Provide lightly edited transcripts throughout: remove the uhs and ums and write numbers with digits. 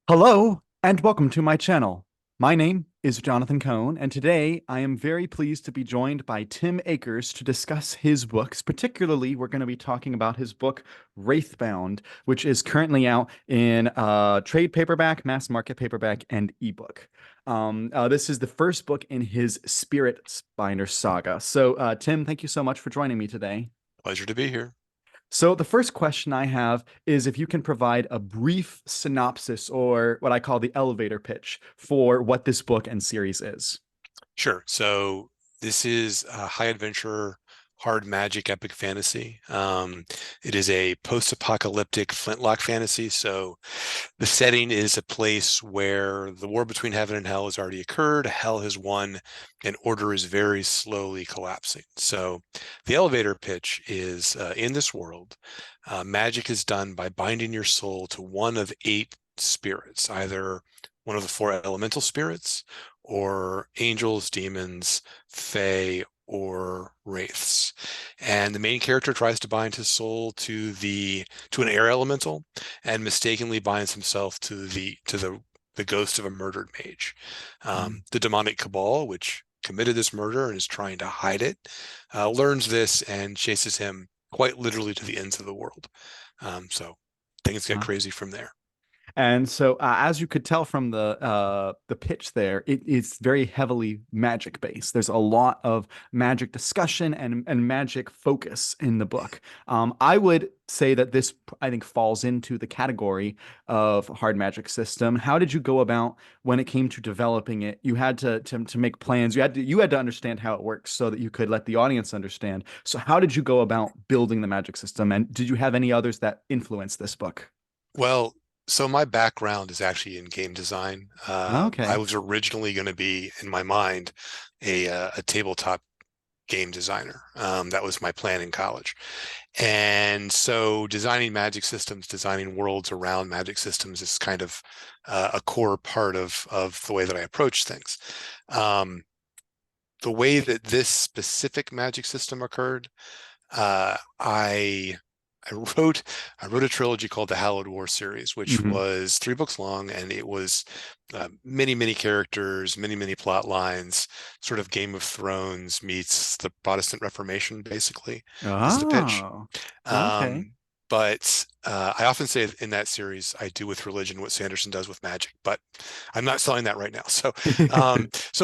Hello and welcome to my channel. My name is Jonathan Cohn, and today I am very pleased to be joined by Tim Akers to discuss his books. Particularly, we're going to be talking about his book Wraithbound, which is currently out in trade paperback, mass market paperback, and ebook. This is the first book in his Spiritbinder saga. So, Tim, thank you so much for joining me today. Pleasure to be here. So, the first question I have is if you can provide a brief synopsis or what I call the elevator pitch for what this book and series is. Sure. So this is a high adventure, hard magic epic fantasy. It is a post-apocalyptic flintlock fantasy. So the setting is a place where the war between heaven and hell has already occurred. Hell has won, and order is very slowly collapsing. So the elevator pitch is in this world, magic is done by binding your soul to one of eight spirits, either one of the four elemental spirits, or angels, demons, fae, or wraiths. And the main character tries to bind his soul to an air elemental, and mistakenly binds himself to the ghost of a murdered mage. Mm. The demonic cabal, which committed this murder and is trying to hide it, learns this and chases him quite literally to the ends of the world. So things get crazy from there. And so, as you could tell from the pitch there, it is very heavily magic based. There's a lot of magic discussion and magic focus in the book. I would say that this, I think, falls into the category of hard magic system. How did you go about when it came to developing it? You had to make plans. You had to understand how it works so that you could let the audience understand. So, how did you go about building the magic system? And did you have any others that influenced this book? Well, so my background is actually in game design. I Okay. was originally going to be, in my mind, a tabletop game designer. That was my plan in college. And so designing magic systems, designing worlds around magic systems is kind of a core part of the way that I approach things. Um, the way that this specific magic system occurred, uh, I I wrote I wrote a trilogy called the Hallowed War series, which Hmm. was 3 books long, and it was many characters, many plot lines, sort of Game of Thrones meets the Protestant Reformation, basically, is the pitch. Oh, okay. Um, but I often say in that series, I do with religion what Sanderson does with magic, but I'm not selling that right now. So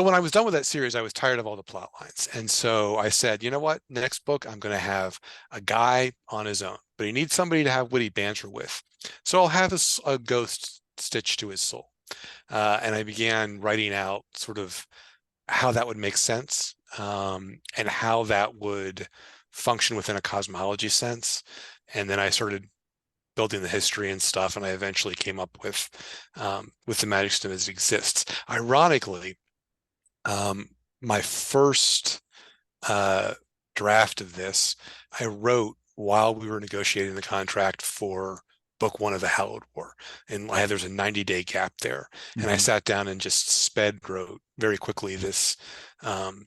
when I was done with that series, I was tired of all the plot lines. And so I said, you know what? Next book, I'm going to have a guy on his own, but he needs somebody to have witty banter with. So I'll have a ghost stitched to his soul. And I began writing out sort of how that would make sense, and how that would function within a cosmology sense. And then I started building the history and stuff, and I eventually came up with the magic system as it exists. Ironically, um, my first uh, draft of this, I wrote while we were negotiating the contract for book one of the Hallowed War. And there's a 90-day gap there. And I Mhm. sat down and just sped wrote very quickly um,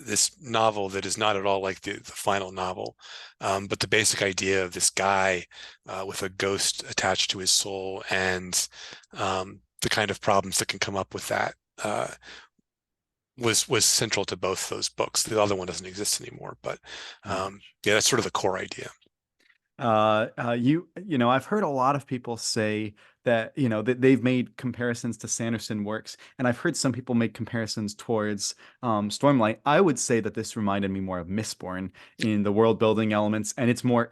this novel that is not at all like the final novel. But the basic idea of this guy with a ghost attached to his soul, and the kind of problems that can come up with that, was central to both those books. The other one doesn't exist anymore, but yeah, that's sort of the core idea. I've heard a lot of people say that, that they've made comparisons to Sanderson works, and I've heard some people make comparisons towards Stormlight. I would say that this reminded me more of Mistborn in the world building elements, and it's more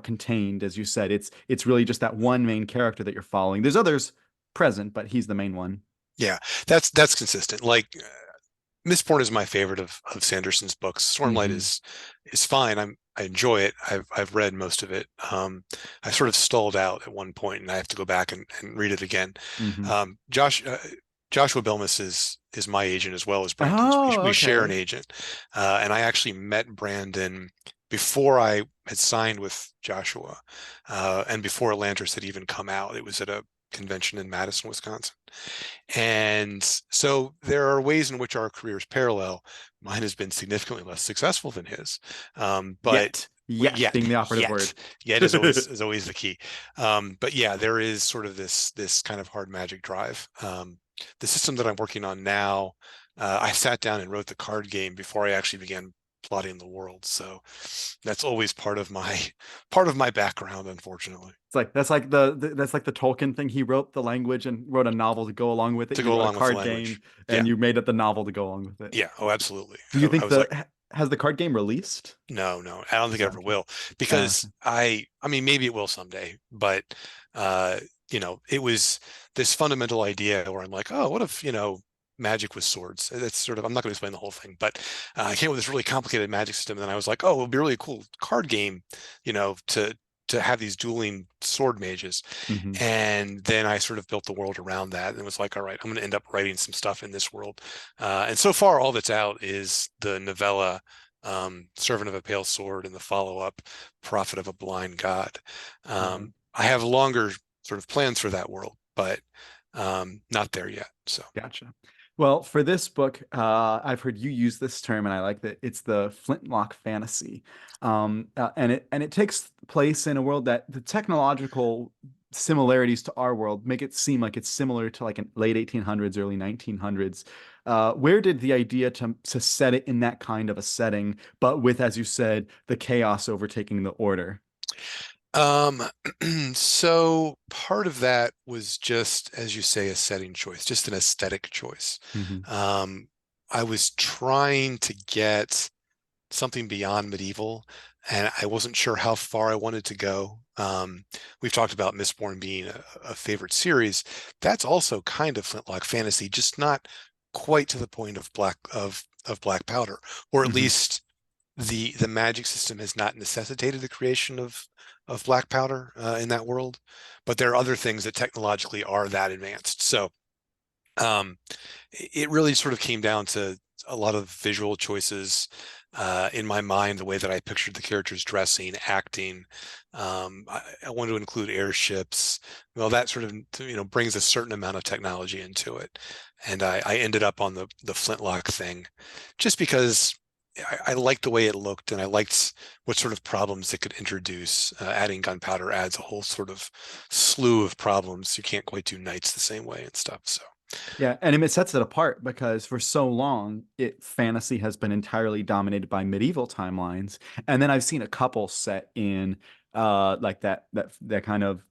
contained, as you said. It's really just that one main character that you're following. There's others present, but he's the main one. Yeah, that's consistent. Like Mistborn is my favorite of Sanderson's books. Stormlight Hmm. is fine. I enjoy it. I've read most of it. I sort of stalled out at one point, and I have to go back and read it again. Hmm. Joshua Belmas is my agent as well as Brandon's. We Oh, we share an okay. agent, and I actually met Brandon before I had signed with Joshua, and before Elantris had even come out. It was at a convention in Madison, Wisconsin. And so there are ways in which our careers parallel. Mine has been significantly less successful than his. But Yet. Yet Yet, being the operative yet, word. yet is always the key. But yeah, there is sort of this kind of hard magic drive. The system that I'm working on now, I sat down and wrote the card game before I actually began plotting the world. So that's always part of my background, unfortunately, It's like that's like the Tolkien thing. He wrote the language and wrote a novel to go along with it. to You go wrote a along with the card language. game Yeah, and you made it the novel to go along with it. yeah. Oh, absolutely. Do you I think was like, has the card game released? no, no, I don't think it ever Okay. will because Okay. I mean, maybe it will someday, but uh, it was this fundamental idea where I'm like, oh, what if, magic with swords? That's sort of, I'm not going to explain the whole thing, but I came up with this really complicated magic system, and then I was like, oh, it would be really a cool card game, to have these dueling sword mages. Hmm. And then I sort of built the world around that and was like, all right, I'm going to end up writing some stuff in this world. And so far, all that's out is the novella, Servant of a Pale Sword, and the follow-up, Prophet of a Blind God. Right. I have longer sort of plans for that world, but not there yet. So, Gotcha. Well, for this book, I've heard you use this term, and I like that it's the flintlock fantasy, and it takes place in a world that the technological similarities to our world make it seem like it's similar to like in late 1800s, early 1900s. Where did the idea to set it in that kind of a setting, but with, as you said, the chaos overtaking the order? um, so part of that was just, as you say, a setting choice, just an aesthetic choice. Hmm. Um, I was trying to get something beyond medieval, and I wasn't sure how far I wanted to go. We've talked about Mistborn being a favorite series. That's also kind of Flintlock fantasy, just not quite to the point of black powder, or at Hmm. least the magic system has not necessitated the creation of black powder in that world. But there are other things that technologically are that advanced. So um, it really sort of came down to a lot of visual choices in my mind, the way that I pictured the characters dressing, acting. I wanted to include airships. Well, that sort of brings a certain amount of technology into it, and I ended up on the flintlock thing, just because I liked the way it looked, and I liked what sort of problems it could introduce. Adding gunpowder adds a whole sort of slew of problems. You can't quite do knights the same way and stuff. So. Yeah, and it sets it apart because for so long, fantasy has been entirely dominated by medieval timelines, and then I've seen a couple set in like that kind of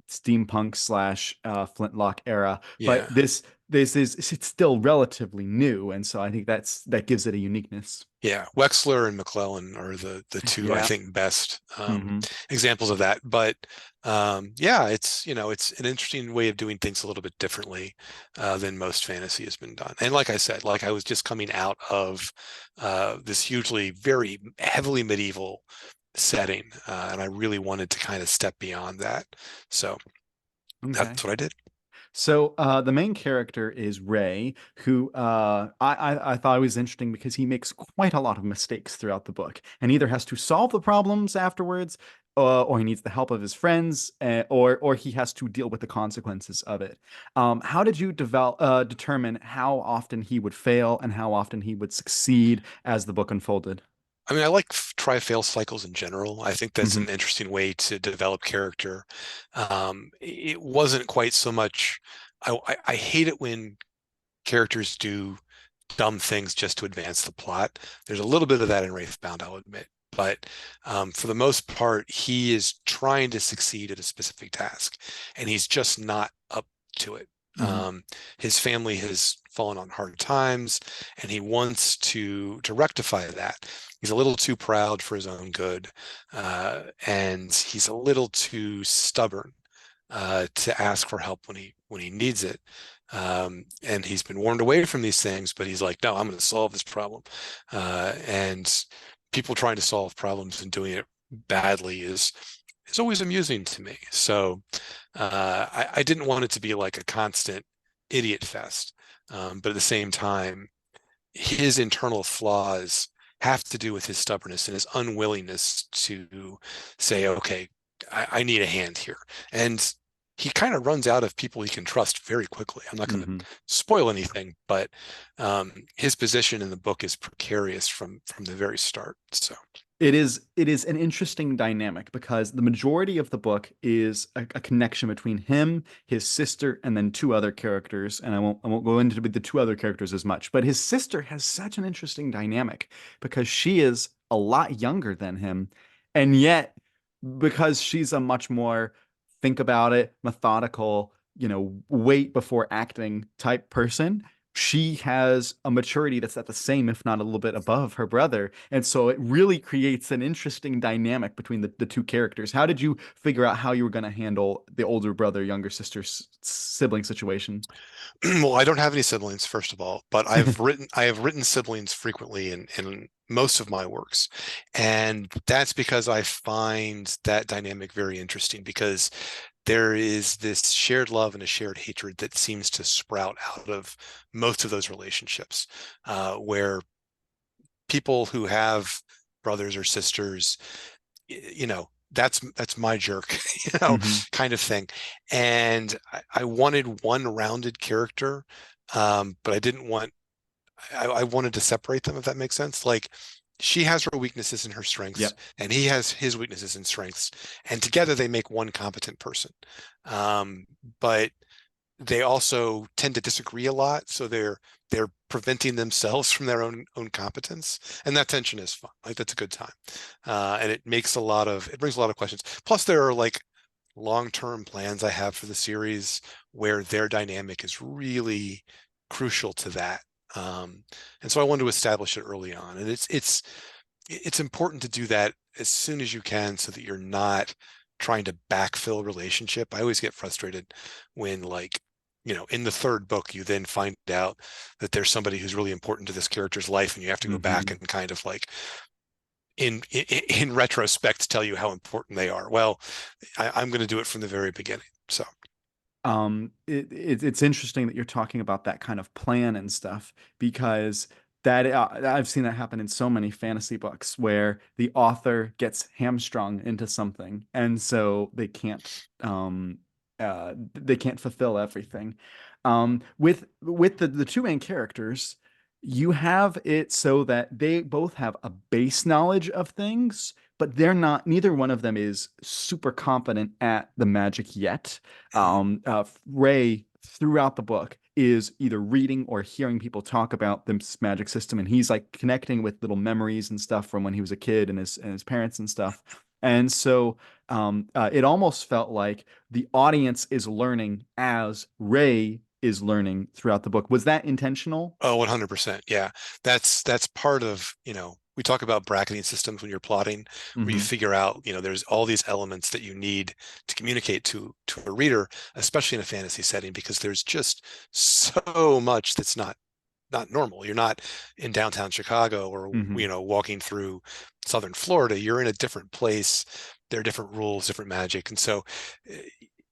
steampunk slash flintlock era, but Yeah. this is it's still relatively new, and so I think that gives it a uniqueness. Yeah, Wexler and McClellan are the two I Yeah. think best Hmm. examples of that. But yeah, it's an interesting way of doing things a little bit differently than most fantasy has been done. And like I said, like I was just coming out of this hugely, very heavily medieval setting, and I really wanted to kind of step beyond that. So Okay. that's what I did. So the main character is Ray, who I thought was interesting because he makes quite a lot of mistakes throughout the book, and either has to solve the problems afterwards, or he needs the help of his friends, or he has to deal with the consequences of it. How did you determine how often he would fail and how often he would succeed as the book unfolded? I mean, I like try fail cycles in general. I think that's Hmm. an interesting way to develop character. It wasn't quite so much. I hate it when characters do dumb things just to advance the plot. There's a little bit of that in Wraithbound, I'll admit. But for the most part, he is trying to succeed at a specific task, and he's just not up to it. Hmm. His family has fallen on hard times, and he wants to rectify that. He's a little too proud for his own good, and he's a little too stubborn to ask for help when he needs it. And he's been warned away from these things, but he's like, no, I'm going to solve this problem. And people trying to solve problems and doing it badly is always amusing to me. So I didn't want it to be like a constant idiot fest, but at the same time, his internal flaws have to do with his stubbornness and his unwillingness to say, okay, I need a hand here. And he kind of runs out of people he can trust very quickly. I'm not going to Hmm. spoil anything, but his position in the book is precarious from the very start. So It is an interesting dynamic because the majority of the book is a connection between him, his sister, and then two other characters. And I won't go into the two other characters as much, but his sister has such an interesting dynamic because she is a lot younger than him, and yet because she's a much more think about it, methodical, wait before acting type person, she has a maturity that's at the same, if not a little bit above her brother. And so it really creates an interesting dynamic between the two characters. How did you figure out how you were going to handle the older brother, younger sister sibling situation? Well, I don't have any siblings, first of all, but I have written siblings frequently in most of my works. And that's because I find that dynamic very interesting because there is this shared love and a shared hatred that seems to sprout out of most of those relationships, where people who have brothers or sisters, that's my jerk, Hmm. kind of thing. And I wanted one rounded character, but I wanted to separate them, if that makes sense. Like, she has her weaknesses and her strengths, Yep. and he has his weaknesses and strengths, and together they make one competent person. Um, but they also tend to disagree a lot, so they're preventing themselves from their own competence, and that tension is fun. Like, that's a good time, and it brings a lot of questions. Plus, there are like long-term plans I have for the series where their dynamic is really crucial to that. And so I wanted to establish it early on, and it's important to do that as soon as you can so that you're not trying to backfill relationship. I always get frustrated when, like, in the third book, you then find out that there's somebody who's really important to this character's life, and you have to go back Hmm. and kind of like in retrospect tell you how important they are. Well, I'm going to do it from the very beginning. So, It's interesting that you're talking about that kind of plan and stuff because that I've seen that happen in so many fantasy books where the author gets hamstrung into something and so they can't fulfill everything. With the two main characters, you have it so that they both have a base knowledge of things, but neither one of them is super competent at the magic yet. Ray throughout the book is either reading or hearing people talk about this magic system, and he's like connecting with little memories and stuff from when he was a kid and his parents and stuff. And so it almost felt like the audience is learning as Ray is learning throughout the book. Was that intentional? oh, 100%. Yeah. That's part of, we talk about bracketing systems when you're plotting, where you Hmm. figure out, there's all these elements that you need to communicate to a reader, especially in a fantasy setting, because there's just so much that's not normal. You're not in downtown Chicago or, Hmm. walking through Southern Florida. You're in a different place. There are different rules, different magic. And so eh,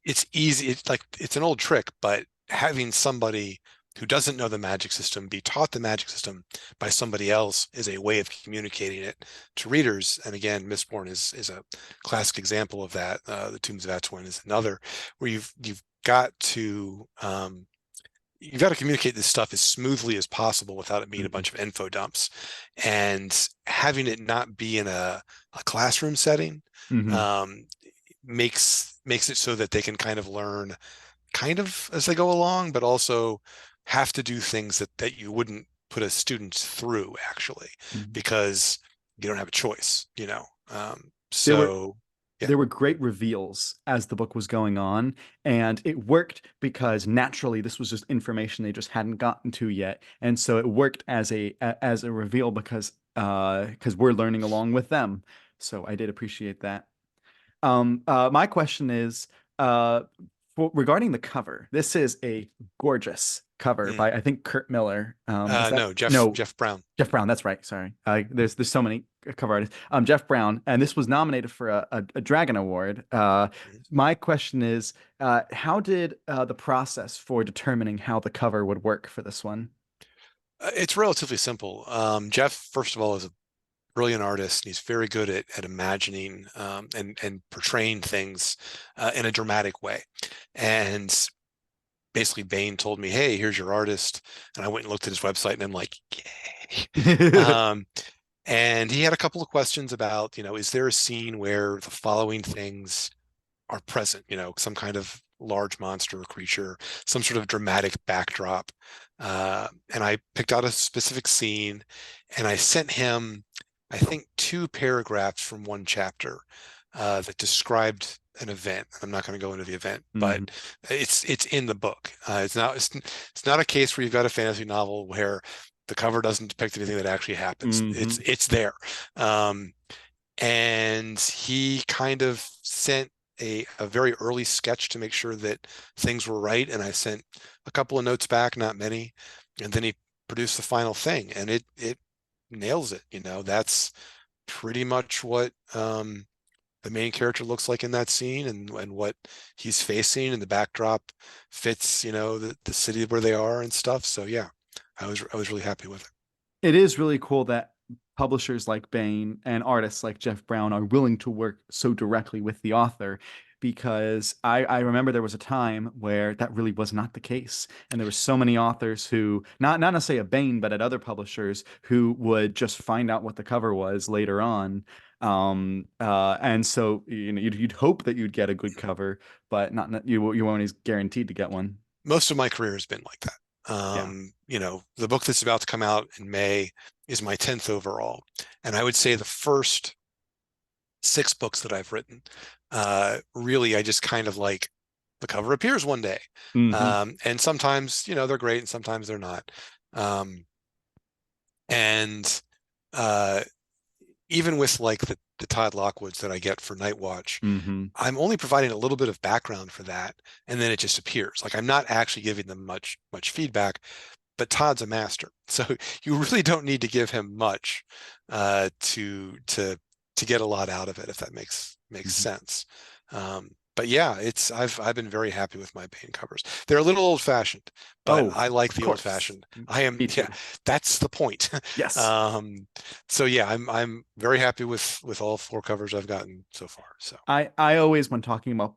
it's easy. It's like, it's an old trick, but having somebody who doesn't know the magic system be taught the magic system by somebody else is a way of communicating it to readers. And again, Mistborn is a classic example of that. The Tombs of Atuin is another, where you've got to communicate this stuff as smoothly as possible without it being a Hmm. bunch of info dumps, and having it not be in a classroom setting, Hmm. um, makes it so that they can kind of learn kind of as they go along, but also have to do things that you wouldn't put a student through, actually, Hmm. because you don't have a choice, There were so yeah. there were great reveals as the book was going on, and it worked because naturally this was just information they just hadn't gotten to yet, and so it worked as a reveal because we're learning along with them. So I did appreciate that. My question is, uh, regarding the cover. This is a gorgeous cover Mm. by I think Kurt Miller. Is that No, Jeff no Jeff Brown. Jeff Brown? That's right. Sorry. There's so many cover artists. Jeff Brown, and this was nominated for a Dragon Award. Mm. My question is, how did the process for determining how the cover would work for this one? It's relatively simple. Jeff, first of all, is a brilliant artist. And he's very good at imagining, and portraying things in a dramatic way. And basically, Baen told me, "Hey, here's your artist," and I went and looked at his website, and I'm like, "Yay!" Um, And he had a couple of questions about, is there a scene where the following things are present, some kind of large monster or creature, some sort of dramatic backdrop. And I picked out a specific scene and I sent him, I think, 2 paragraphs from one chapter that described an event. I'm not going to go into the event, but Hmm. it's in the book. It's not a case where you've got a fantasy novel where the cover doesn't depict anything that actually happens. It's Hmm. it's there. Um, and he kind of sent a very early sketch to make sure that things were right. And I sent a couple of notes back, not many. And then he produced the final thing and it nails it. That's pretty much what the main character looks like in that scene and what he's facing and the backdrop fits, the city where they are and stuff. So yeah, I was really happy with it. It is really cool that publishers like Baen and artists like Jeff Brown are willing to work so directly with the author, because I remember there was a time where that really was not the case. And there were so many authors who, not necessarily at Baen, but at other publishers, who would just find out what the cover was later on. And so, you'd hope that you'd get a good cover, but you weren't always guaranteed to get one. Most of my career has been like that. Yeah. The book that's about to come out in May is my 10th overall. And I would say the first 6 books that I've written, really, I just kind of like the cover appears one day. Hmm. And sometimes, they're great and sometimes they're not. Um, and uh, even with like the Todd Lockwoods that I get for Night Watch, Hmm. I'm only providing a little bit of background for that, and then it just appears. Like I'm not actually giving them much feedback, but Todd's a master, so you really don't need to give him much to get a lot out of it, if that makes Hmm. sense. But yeah, I've been very happy with my Bane covers. They're a little old fashioned, but Oh, I like of the old course. fashioned. I am, Me yeah, too. that's the point. Yes. Um, so yeah, I'm very happy with all 4 covers I've gotten so far. So I always, when talking about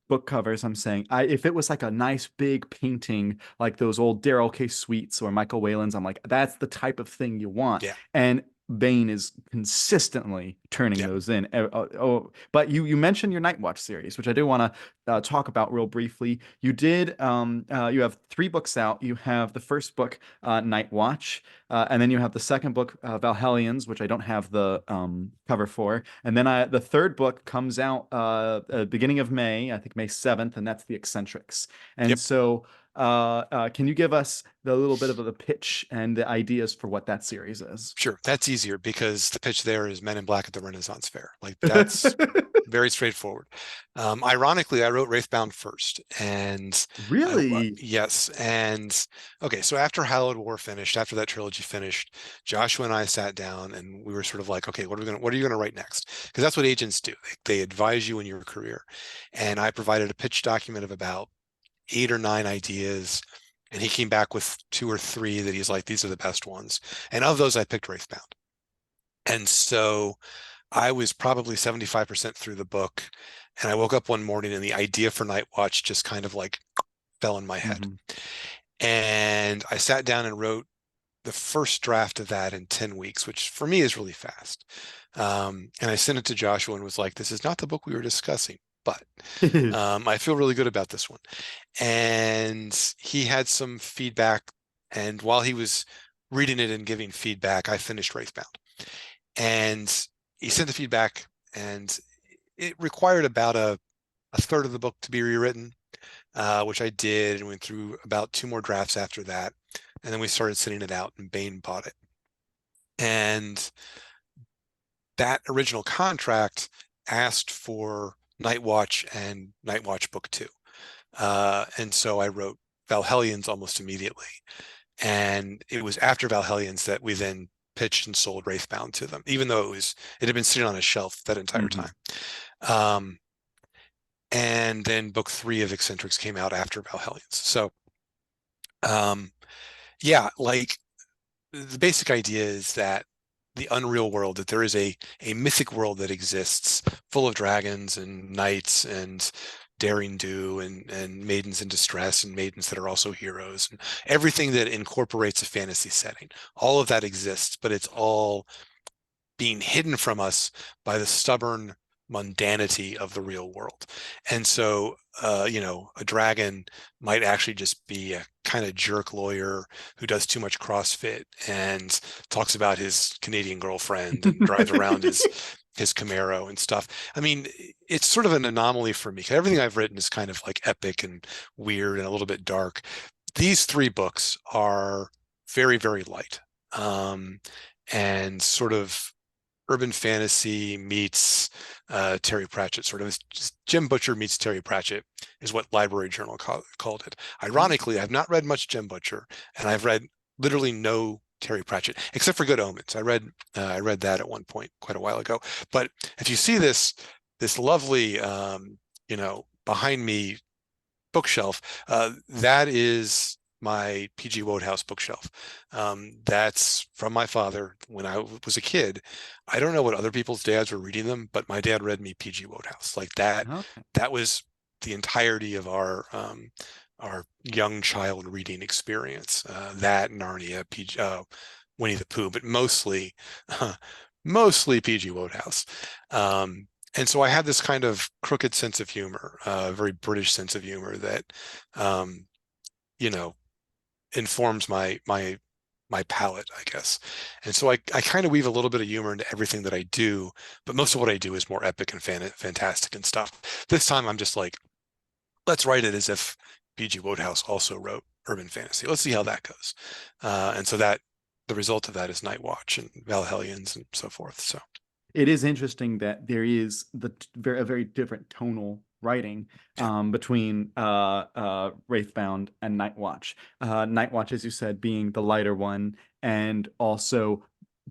book covers, I'm saying, if it was like a nice big painting like those old Darrell K. Sweets or Michael Whalen's, I'm like, that's the type of thing you want. yeah, And Baen is consistently turning yeah, those in. But you mentioned your Night Watch series, which I do want to talk about real briefly. You have 3 books out. You have the first book, Night Watch, and then you have the second book, Valhellions, which I don't have the cover for. And then the third book comes out beginning of May, I think May 7th, and that's The Eccentrics. And yep. so, can you give us the little bit of the pitch and the ideas for what that series is? Sure, that's easier because the pitch there is Men in Black at the Renaissance Fair. Like that's very straightforward. Ironically, I wrote Wraithbound first, and Really? yes, and okay. So after Hallowed War finished, after that trilogy finished, Joshua and I sat down and we were sort of like, okay, what are you gonna write next? Because that's what agents do. They advise you in your career, and I provided a pitch document of about 8 or 9 ideas. And he came back with 2 or 3 that he's like, these are the best ones. And of those, I picked Wraithbound. And so I was probably 75% through the book. And I woke up one morning and the idea for Night Watch just kind of like fell in my head. Hmm. And I sat down and wrote the first draft of that in 10 weeks, which for me is really fast. And I sent it to Joshua and was like, this is not the book we were discussing, but I feel really good about this one. And he had some feedback. And while he was reading it and giving feedback, I finished Wraithbound. And he sent the feedback, and it required about a third of the book to be rewritten, which I did, and went through about 2 more drafts after that. And then we started sending it out, and Baen bought it. And that original contract asked for Night Watch and Night Watch Book 2. And so I wrote Valhellions almost immediately. And it was after Valhellions that we then pitched and sold Wraithbound to them, even though it had been sitting on a shelf that entire Hmm. time. Um, and then book 3 of Eccentrics came out after Valhellions. So um, yeah, like the basic idea is that the unreal world, that there is a mythic world that exists full of dragons and knights and daring do and maidens in distress and maidens that are also heroes and everything that incorporates a fantasy setting. All of that exists, but it's all being hidden from us by the stubborn mundanity of the real world. And so, a dragon might actually just be a kind of jerk lawyer who does too much CrossFit and talks about his Canadian girlfriend and drives around his Camaro and stuff. I mean, it's sort of an anomaly for me. Everything I've written is kind of like epic and weird and a little bit dark. These three books are very, very light, and sort of urban fantasy meets Terry Pratchett, sort of. It's just Jim Butcher meets Terry Pratchett is what Library Journal called it. Ironically, I've not read much Jim Butcher, and I've read literally no Terry Pratchett except for Good Omens. I read that at one point quite a while ago. But if you see this lovely behind me bookshelf, that is my PG Wodehouse bookshelf. That's from my father when I was a kid. I don't know what other people's dads were reading them, but my dad read me PG Wodehouse. Like that. Okay. That was the entirety of our young child reading experience. That, Narnia, Winnie the Pooh, but mostly mostly PG Wodehouse. And so I had this kind of crooked sense of humor, a very British sense of humor that, you know, informs my palette, I guess. And so I kind of weave a little bit of humor into everything that I do, but most of what I do is more epic and fantastic and stuff. This time I'm just like, let's write it as if P.G. Wodehouse also wrote urban fantasy. Let's see how that goes. And so that the result of that is Night Watch and Valhellions and so forth. So It is interesting that there is a very different tonal writing yeah, between Wraithbound and Night Watch. Night Watch, as you said, being the lighter one, and also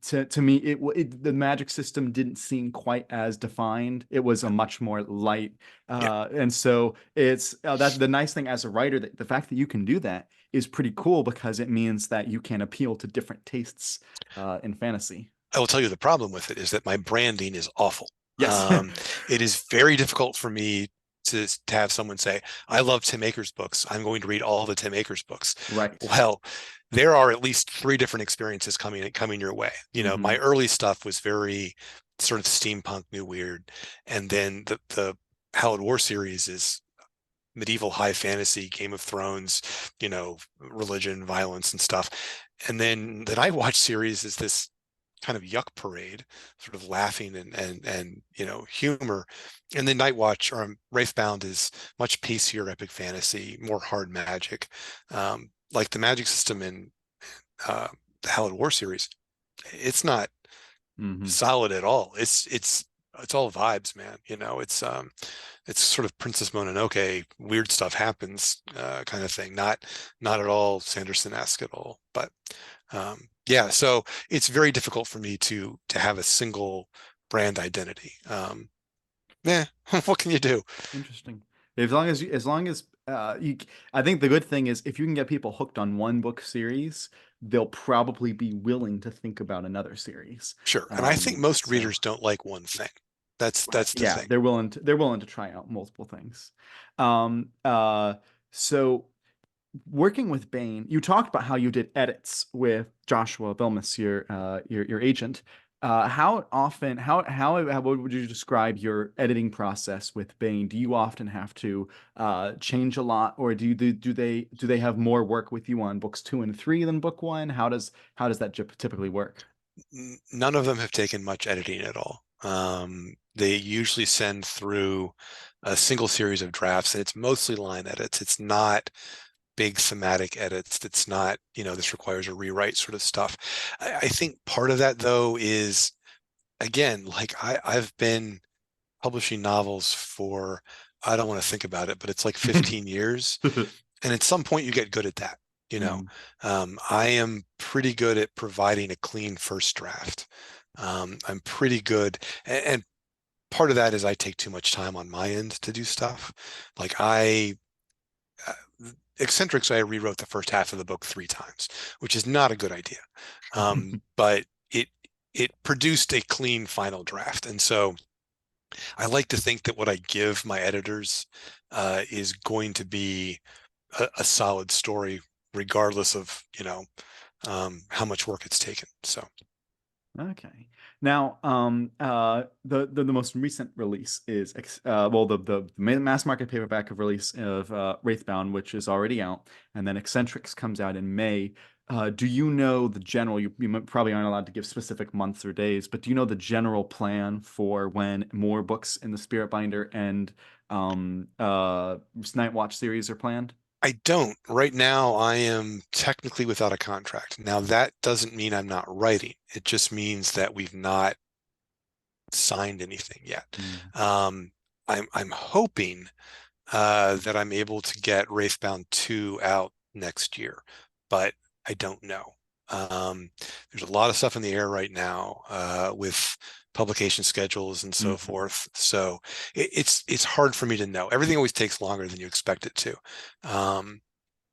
to me, the magic system didn't seem quite as defined. It was a much more light, yeah. and so it's that's the nice thing as a writer, that the fact that you can do that is pretty cool, because it means that you can appeal to different tastes in fantasy. I will tell you the problem with it is that my branding is awful. Yes. It is very difficult for me to have someone say, I love Tim Akers books. I'm going to read all the Tim Akers books. Right. Well, there are at least three different experiences coming your way. My Hmm. early stuff was very sort of steampunk, new weird. And then the Hallowed War series is medieval high fantasy, Game of Thrones, religion, violence and stuff. And then the Night Watch series is this kind of yuck parade, sort of laughing and humor. And then Night Watch or Wraithbound is much pacier epic fantasy, more hard magic. Like the magic system in the Hallowed War series, it's not Hmm. solid at all. It's all vibes, man. It's sort of Princess Mononoke, weird stuff happens, kind of thing. Not at all Sanderson-esque at all. But yeah, so it's very difficult for me to have a single brand identity. Yeah, what can you do? Interesting. As long as I think the good thing is, if you can get people hooked on one book series, they'll probably be willing to think about another series. Sure. And I think most So readers don't like one thing. right, That's the yeah, thing. they're willing to try out multiple things. Um, uh, so working with Baen, you talked about how you did edits with Joshua Vilmus, your agent. How often, how would you describe your editing process with Baen? Do you often have to change a lot, or do they have more work with you on books two and three than book one? How does that typically work? None of them have taken much editing at all. They usually send through a single series of drafts, and it's mostly line edits. It's not big thematic edits. It's not, this requires a rewrite sort of stuff. I think part of that though is, again, like I've been publishing novels for, I don't want to think about it, but it's like 15 years. And at some point you get good at that. You know, Mm. I am pretty good at providing a clean first draft. I'm pretty good, and part of that is I take too much time on my end to do stuff. Like Eccentrics, I rewrote the first half of the book 3 times, which is not a good idea. But it produced a clean final draft, and so I like to think that what I give my editors is going to be a solid story, regardless of how much work it's taken. So Okay. Now, the most recent release is well, the mass market paperback of release of Wraithbound, which is already out, and then Eccentrics comes out in May. Do you know the general? Probably aren't allowed to give specific months or days, but do you know the general plan for when more books in the Spiritbinder and Night Watch series are planned? I don't. Right now, I am technically without a contract. Now, that doesn't mean I'm not writing. It just means that we've not signed anything yet. Mm. Um, I'm hoping that I'm able to get Wraithbound 2 out next year, but I don't know. Um, there's a lot of stuff in the air right now with publication schedules and so Mhm. forth. So it's hard for me to know. Everything always takes longer than you expect it to. Um,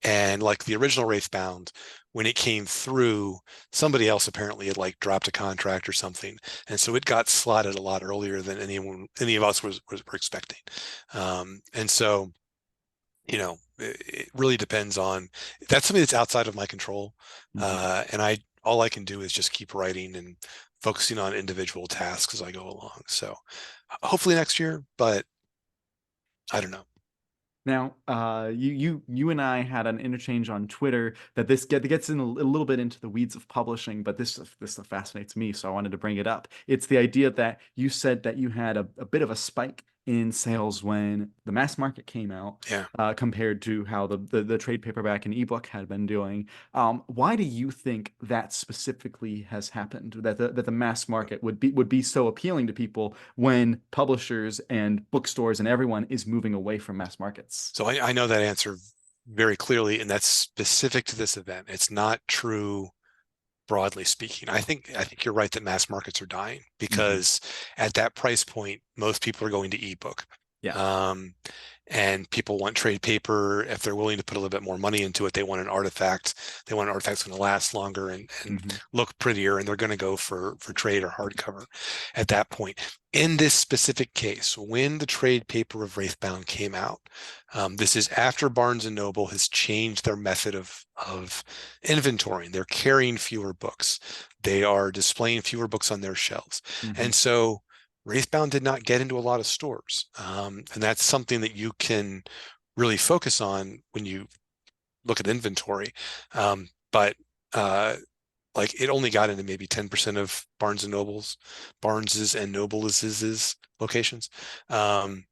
and like the original Wraithbound, when it came through, somebody else apparently had like dropped a contract or something, and so it got slotted a lot earlier than any of us were expecting. And so it really depends on that's something that's outside of my control. Mhm. And all I can do is just keep writing and focusing on individual tasks as I go along. So hopefully next year, but I don't know. Now, you and I had an interchange on Twitter that gets in a little bit into the weeds of publishing, but this stuff fascinates me, so I wanted to bring it up. It's the idea that you said that you had a bit of a spike in sales when the mass market came out, Yeah. compared to how the trade paperback and ebook had been doing. Why do you think that specifically has happened? That the mass market would be so appealing to people when publishers and bookstores and everyone is moving away from mass markets? So I know that answer very clearly, and that's specific to this event. It's not true broadly speaking. I think you're right that mass markets are dying Hmm. because at that price point, most people are going to ebook. Yeah. Um, and people want trade paper. If they're willing to put a little bit more money into it, they want an artifact. They want an artifact that's going to last longer and Hmm. look prettier, and they're going to go for trade or hardcover at that point. In this specific case, when the trade paper of Wraithbound came out, this is after Barnes and Noble has changed their method of inventorying. They're carrying fewer books. They are displaying fewer books on their shelves. Hmm. And so Wraithbound did not get into a lot of stores. And that's something that you can really focus on when you look at inventory. But like it only got into maybe 10% of Barnes's and Noble's locations. Um,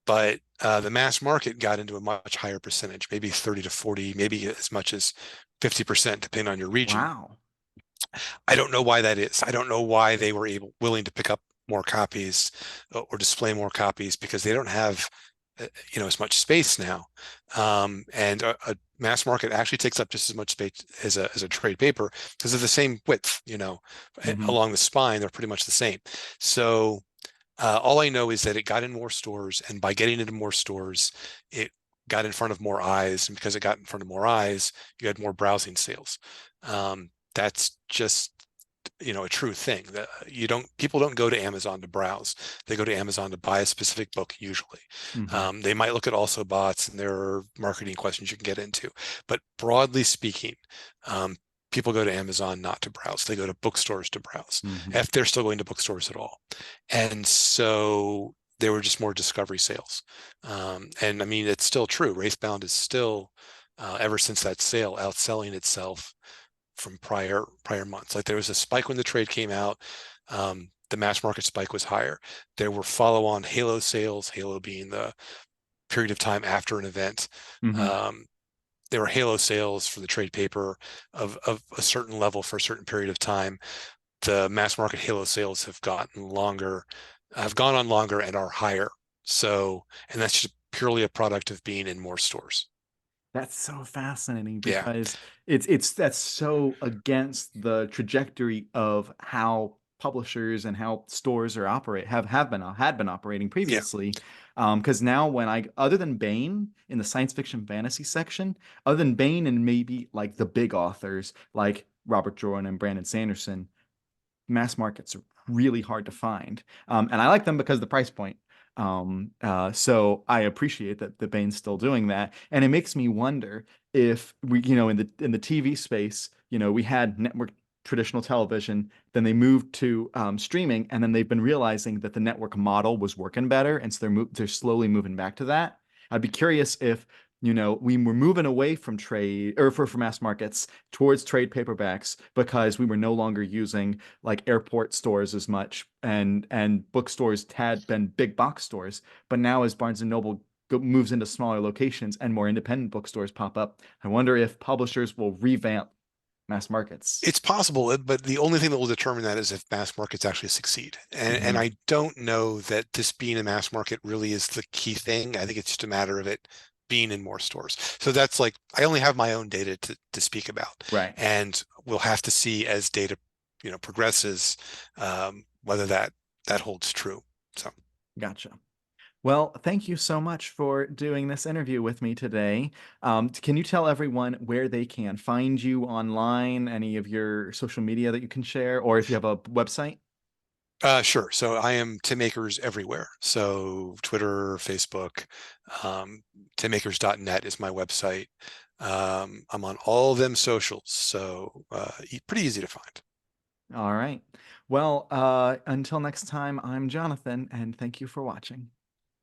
but the mass market got into a much higher percentage, maybe 30 to 40, maybe as much as 50%, depending on your region. Wow. I don't know why that is. I don't know why they were willing to pick up more copies or display more copies because they don't have as much space now. And a mass market actually takes up just as much space as a trade paper because they're the same width, Hmm. along the spine, they're pretty much the same. So all I know is that it got in more stores, and by getting into more stores, it got in front of more eyes, and because it got in front of more eyes, you had more browsing sales. That's just a true thing that people don't go to Amazon to browse. They go to Amazon to buy a specific book usually. Hmm. They might look at also bots, and there are marketing questions you can get into, but broadly speaking, um, people go to Amazon not to browse. They go to bookstores to browse, Hmm. if they're still going to bookstores at all. And so there were just more discovery sales. And I mean, it's still true. Wraithbound is still, ever since that sale, outselling itself from prior months. Like there was a spike when the trade came out. The mass market spike was higher. There were follow-on Halo sales, Halo being the period of time after an event. Hmm. Um, there were Halo sales for the trade paper of a certain level for a certain period of time. The mass market Halo sales have gone on longer and are higher. So, and that's just purely a product of being in more stores. That's so fascinating Yeah, because it's that's so against the trajectory of how publishers and how stores are operate have been had been operating yeah, previously. Because now when other than Baen in the science fiction fantasy section, other than Baen and maybe like the big authors like Robert Jordan and Brandon Sanderson, mass markets are really hard to find. And I like them because of the price point. So I appreciate that the Bane's still doing that. And it makes me wonder if we, in the TV space, we had network traditional television. Then they moved to streaming, and then they've been realizing that the network model was working better, and so they're slowly moving back to that. I'd be curious if we were moving away from trade or for mass markets towards trade paperbacks because we were no longer using like airport stores as much, and bookstores had been big box stores. But now as Barnes and Noble moves into smaller locations and more independent bookstores pop up, I wonder if publishers will revamp mass markets. It's possible, but the only thing that will determine that is if mass markets actually succeed. And Hmm. I don't know that this being a mass market really is the key thing. I think it's just a matter of it being in more stores. So that's like, I only have my own data to speak about. Right. And we'll have to see as data, progresses, whether that holds true. So Gotcha. Well, thank you so much for doing this interview with me today. Can you tell everyone where they can find you online, any of your social media that you can share, or if you have a website? sure. So I am Tim Akers everywhere. So Twitter, Facebook, timakers.net is my website. I'm on all of them socials, so pretty easy to find. All right. Well, until next time, I'm Jonathan, and thank you for watching.